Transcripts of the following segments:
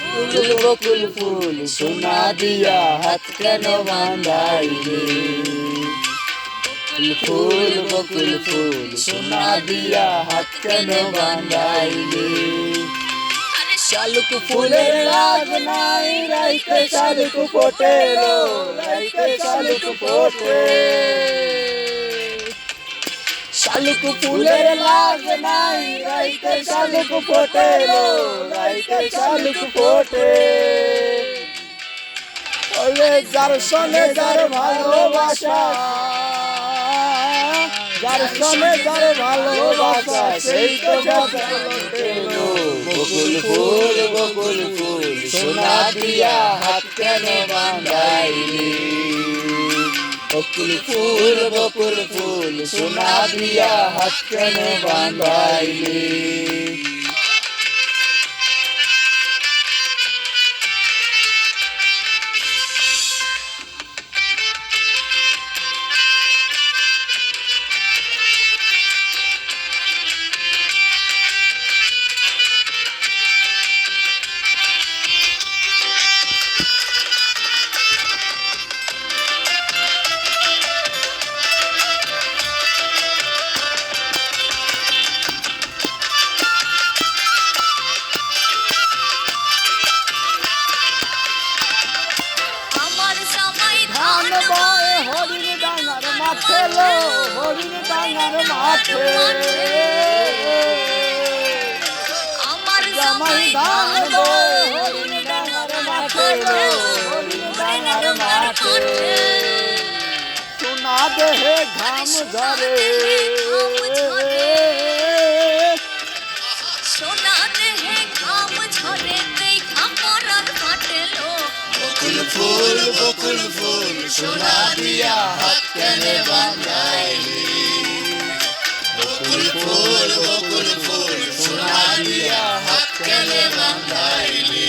ফুল বকুল ফুল সোনা দিয়া হাত কেন বাঁধাইলে ফুল বকুল ফুল সোনা দিয়া হাত কেন বাঁধাইলে শালুক ফুলের লাগ নাই রাইতে শালুক ফোটে রাইতে শালুক ফোটে শালুক ফুলের লাগ নাই রাইতে শালুক ফোটে রাইতে শালুক ফোটে ওরে যার সনে যার ভালোবাসা যার সনে যার ভালোবাসা সেই তো বকুল ফুল সোনা দিয়া হাত কেন বাঁধাইলি বকুল ফুল সোনা দিয়া হাত কেন বাঁধাইলি হরিণ ডাঙার মাঠে হরিণ ডাঙার মাঠে আমার জামাই ধান হরিণ ডাঙার মাঠে হরিণ ডাঙার মাঠে সোনা দেহে ঘাম ঝরে সোনা দেহে ঘাম ঝরে দেখা পরাণ ফাটেলো বকুল ফুল সোনা দিয়া হাত কেন বাঁধাইলি বকুল ফুল সোনা দিয়া হাত কেন বাঁধাইলি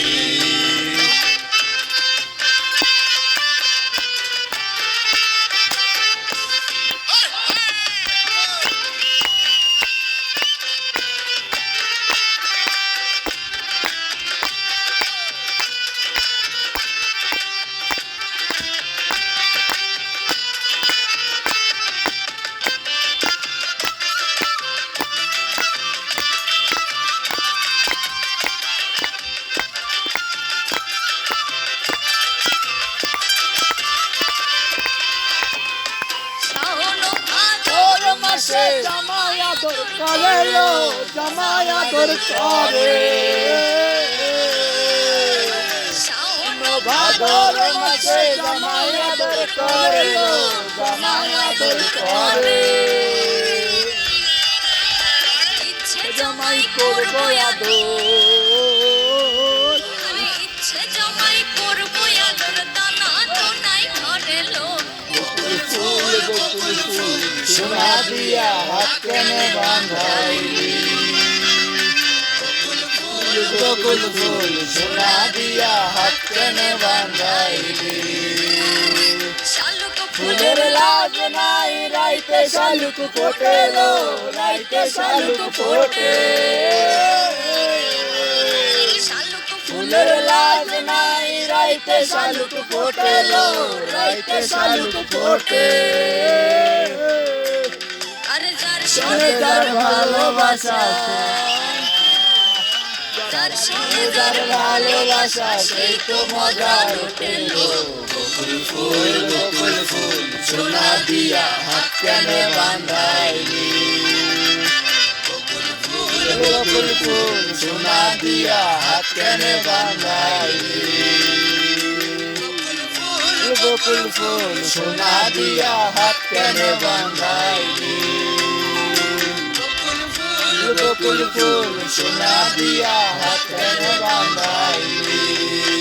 জামাই আদর করে জামাই আদর করে শাওন ভাদর মাসে জামাই আদর করে জামাই আদর করে ইচ্ছে জামাই করবো আদর ইচ্ছে জামাই করবো আদর দানা তো নাই ঘরে লো বকুল ফুল সোনা দিয়া হাত কেন বাঁধাইলি বকুল ফুল সোনা দিয়া হাত কেন বাঁধাইলি শালুক ফুলের লাগ নাই রাইতে শালুক ফোটে রাইতে শালুক ফোটে শালুক ফুলের লাগ নাই রাইতে শালুক ফোটে রাইতে শালুক ফোটে আরে যার সনে যার ভালোবাসা যার সঙ্গে যার ভালোবাসা সেই তো মজা লুটেলো বকুল ফুল সোনা দিয়া হাত কেন বাঁধাইলি বকুল ফুল সোনা দিয়া হাত কেন বাঁধাইলি বকুল ফুল সোনা দিয়া হাত কেন বাঁধাইলি বকুল ফুল সোনা দিয়া হাত কেন বাঁধাইলি